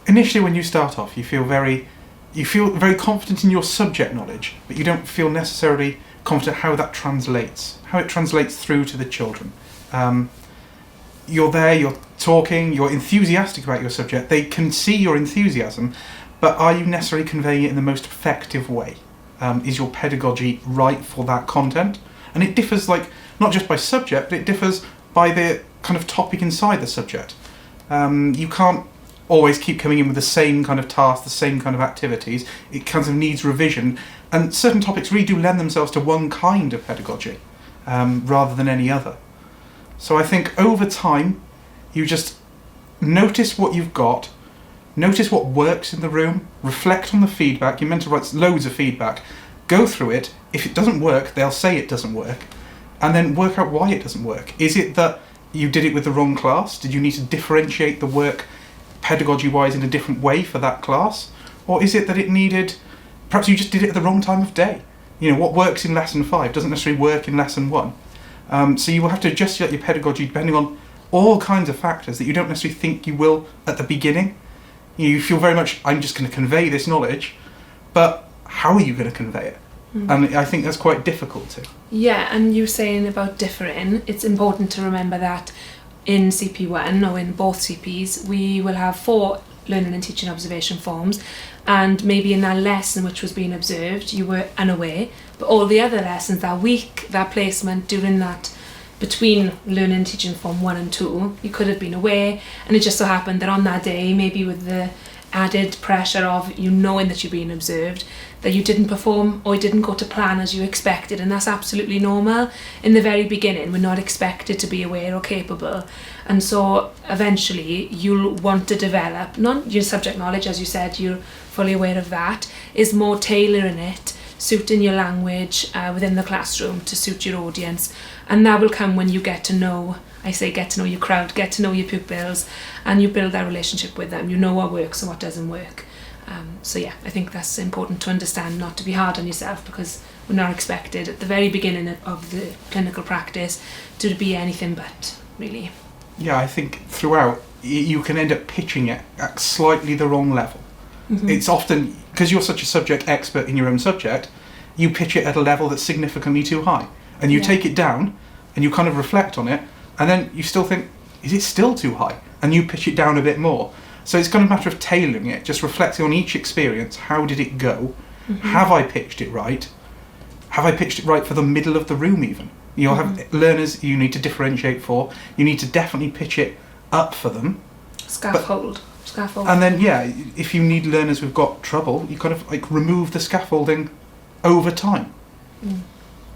initially when you start off, you feel very confident in your subject knowledge, but you don't feel necessarily confident how it translates through to the children. You're there, you're talking, you're enthusiastic about your subject, they can see your enthusiasm, but are you necessarily conveying it in the most effective way? Is your pedagogy right for that content? And it differs, like, not just by subject, but it differs by the kind of topic inside the subject. You can't always keep coming in with the same kind of tasks, the same kind of activities. It kind of needs revision, and certain topics really do lend themselves to one kind of pedagogy rather than any other. So I think over time, you just notice what you've got, notice what works in the room, reflect on the feedback. You're meant to write loads of feedback, go through it. If it doesn't work, they'll say it doesn't work, and then work out why it doesn't work. Is it that you did it with the wrong class? Did you need to differentiate the work pedagogy-wise in a different way for that class? Or is it that it needed, perhaps you just did it at the wrong time of day? You know, what works in lesson 5 doesn't necessarily work in lesson 1. So you will have to adjust your pedagogy depending on all kinds of factors that you don't necessarily think you will at the beginning. You feel very much, I'm just going to convey this knowledge, but how are you going to convey it? And I think that's quite difficult to. Yeah, and you saying about differing, it's important to remember that in CP1 or in both CPs, we will have 4 learning and teaching observation forms, and maybe in that lesson which was being observed you were unaware, but all the other lessons that week, that placement during that between learning and teaching form 1 and 2, you could have been aware, and it just so happened that on that day, maybe with the added pressure of you knowing that you're being observed, that you didn't perform or you didn't go to plan as you expected, and that's absolutely normal. In the very beginning, we're not expected to be aware or capable, and so eventually you'll want to develop, not your subject knowledge, as you said, you're fully aware of that, is more tailoring it, suiting your language within the classroom to suit your audience, and that will come when you get to know, I say get to know your crowd, get to know your pupils, and you build that relationship with them. You know what works and what doesn't work. So yeah, I think that's important to understand, not to be hard on yourself, because we're not expected at the very beginning of the clinical practice to be anything but, really. Yeah, I think throughout you can end up pitching it at slightly the wrong level. Mm-hmm. It's often, because you're such a subject expert in your own subject, you pitch it at a level that's significantly too high. And you take it down and you kind of reflect on it, and then you still think, is it still too high? And you pitch it down a bit more. So it's kind of a matter of tailoring it, just reflecting on each experience. How did it go? Mm-hmm. Have I pitched it right? Have I pitched it right for the middle of the room even? You'll have learners you need to differentiate for. You need to definitely pitch it up for them. Scaffold. And then, if you need learners who've got trouble, you kind of like remove the scaffolding over time.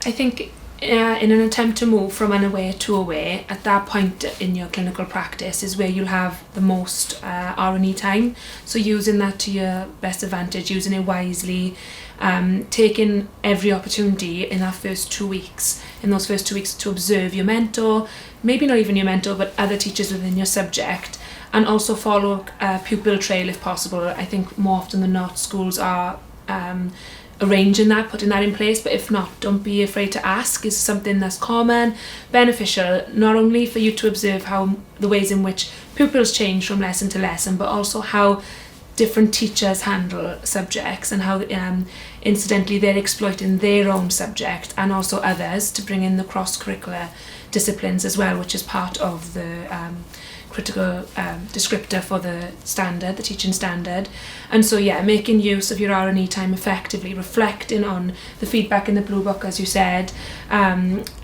I think in an attempt to move from unaware to aware, at that point in your clinical practice is where you'll have the most R&E time. So using that to your best advantage, using it wisely, taking every opportunity in that first 2 weeks, in those first 2 weeks, to observe your mentor, maybe not even your mentor, but other teachers within your subject, and also follow a pupil trail if possible. I think more often than not schools are arranging that, putting that in place, but if not, don't be afraid to ask. Is something that's common, beneficial, not only for you to observe how the ways in which pupils change from lesson to lesson, but also how different teachers handle subjects and how incidentally they're exploiting their own subject and also others to bring in the cross-curricular disciplines as well, which is part of the critical descriptor for the standard, the teaching standard. And so making use of your R&E time effectively, reflecting on the feedback in the blue book, as you said,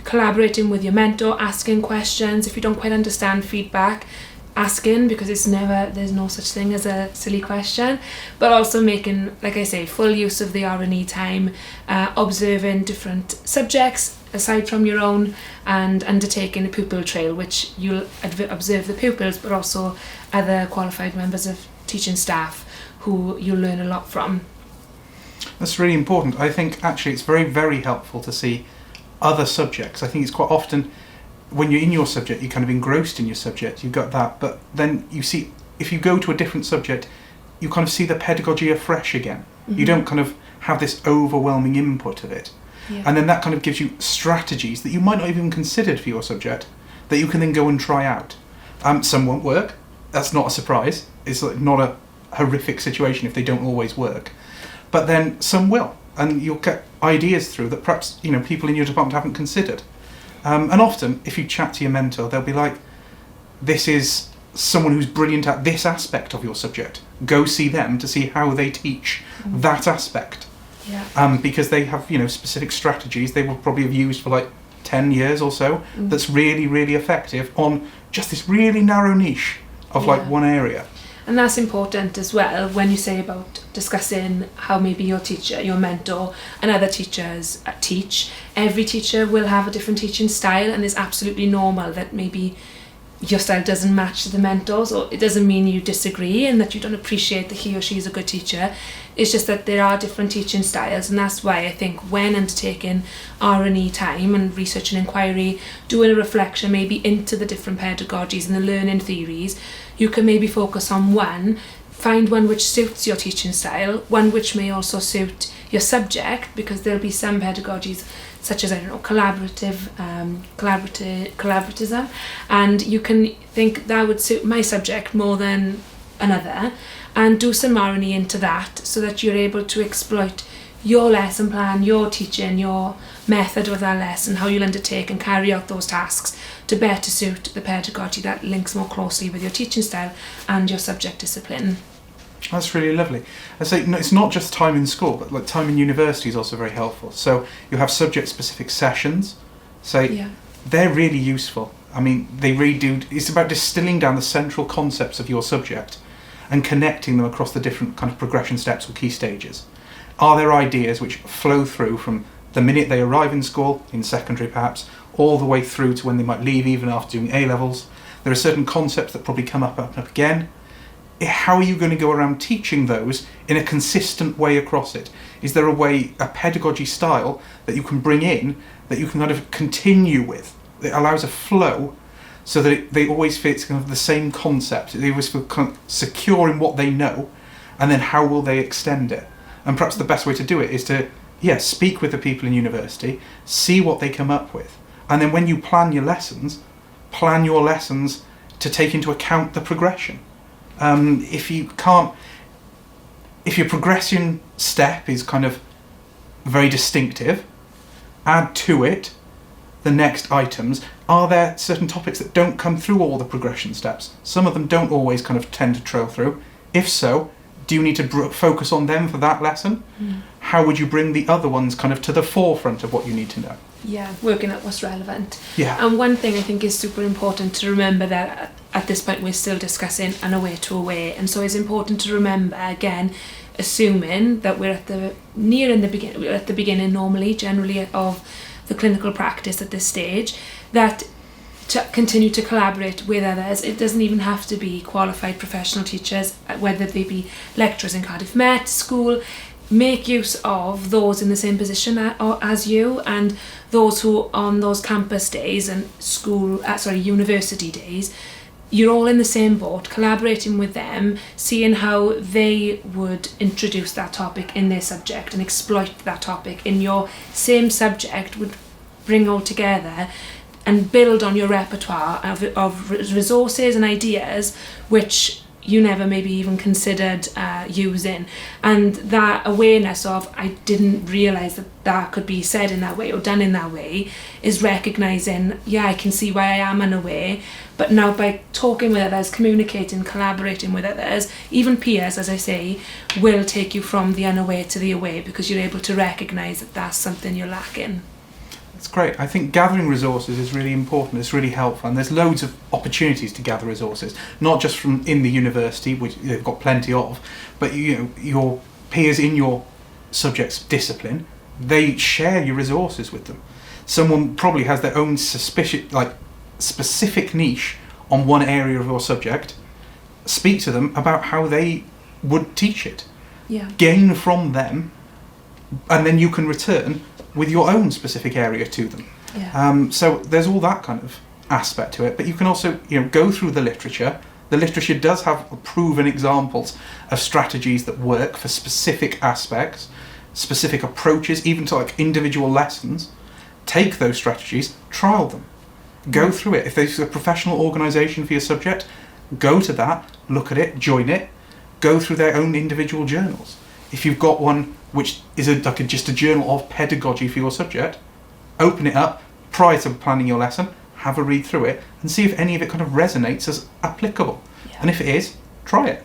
collaborating with your mentor, asking questions. If you don't quite understand feedback, asking, because there's no such thing as a silly question, but also making, like I say, full use of the R&E time, observing different subjects aside from your own, and undertaking a pupil trail, which you'll observe the pupils but also other qualified members of teaching staff who you'll learn a lot from. That's really important. I think actually it's very, very helpful to see other subjects. I think it's quite often when you're in your subject, you're kind of engrossed in your subject, you've got that, but then you see, if you go to a different subject, you kind of see the pedagogy afresh again. Mm-hmm. You don't kind of have this overwhelming input of it. Yeah. And then that kind of gives you strategies that you might not even considered for your subject that you can then go and try out. Some won't work. That's not a surprise. It's like not horrific situation if they don't always work. But then some will, and you'll get ideas through that perhaps people in your department haven't considered. And often, if you chat to your mentor, they'll be like, this is someone who's brilliant at this aspect of your subject. Go see them to see how they teach that aspect. Yeah. Because they have, specific strategies they will probably have used for like 10 years or so that's really, really effective on just this really narrow niche of like one area. And that's important as well when you say about discussing how maybe your teacher, your mentor and other teachers teach. Every teacher will have a different teaching style, and it's absolutely normal that maybe your style doesn't match the mentor's, or it doesn't mean you disagree and that you don't appreciate that he or she is a good teacher. It's just that there are different teaching styles, and that's why I think when undertaking R&E time and research and inquiry, doing a reflection maybe into the different pedagogies and the learning theories, you can maybe focus on one, find one which suits your teaching style, one which may also suit your subject, because there'll be some pedagogies such as, collaboratism, and you can think that would suit my subject more than another, and do some R&E into that so that you're able to exploit your lesson plan, your teaching, your method of that lesson, how you'll undertake and carry out those tasks to better suit the pedagogy that links more closely with your teaching style and your subject discipline. That's really lovely. I say it's not just time in school, but like time in university is also very helpful. So you have subject-specific sessions. They're really useful. I mean, they really do. It's about distilling down the central concepts of your subject and connecting them across the different kind of progression steps or key stages. Are there ideas which flow through from the minute they arrive in school, in secondary perhaps, all the way through to when they might leave, even after doing A-levels? There are certain concepts that probably come up and up again. How are you going to go around teaching those in a consistent way across it? Is there a pedagogy style that you can bring in that you can kind of continue with, that allows a flow so that they always fit kind of the same concept? They always feel kind of secure in what they know, and then how will they extend it? And perhaps the best way to do it is to, speak with the people in university, see what they come up with, and then when you plan your lessons to take into account the progression. If your progression step is kind of very distinctive, add to it the next items. Are there certain topics that don't come through all the progression steps? Some of them don't always kind of tend to trail through. If so, do you need to focus on them for that lesson? How would you bring the other ones kind of to the forefront of what you need to know? Yeah, working at what's relevant. Yeah. And one thing I think is super important to remember, that at this point we're still discussing an Aware to Aware, and so it's important to remember, again, assuming that we're at the beginning normally, generally, of the clinical practice at this stage, that to continue to collaborate with others. It doesn't even have to be qualified professional teachers, whether they be lecturers in Cardiff Met School. Make use of those in the same position as you, and those who on those campus days and university days, you're all in the same boat, collaborating with them, seeing how they would introduce that topic in their subject and exploit that topic in your same subject, would bring all together and build on your repertoire of resources and ideas which you never maybe even considered using. And that awareness of, I didn't realise that could be said in that way or done in that way, is recognising, I can see why I am unaware, but now by talking with others, communicating, collaborating with others, even peers, as I say, will take you from the unaware to the aware, because you're able to recognise that that's something you're lacking. It's great. I think gathering resources is really important. It's really helpful, and there's loads of opportunities to gather resources, not just from in the university, which they've got plenty of, but your peers in your subject's discipline, they share your resources with them. Someone probably has their own specific niche on one area of your subject. Speak to them about how they would teach it. Gain from them, and then you can return with your own specific area to them. So there's all that kind of aspect to it, but you can also go through the literature. The literature does have proven examples of strategies that work for specific aspects, specific approaches, even to individual lessons. Take those strategies, trial them, go through it. If there's a professional organisation for your subject, go to that, look at it, join it, go through their own individual journals. If you've got one which is just a journal of pedagogy for your subject, open it up prior to planning your lesson, have a read through it, and see if any of it kind of resonates as applicable. Yeah. And if it is, try it.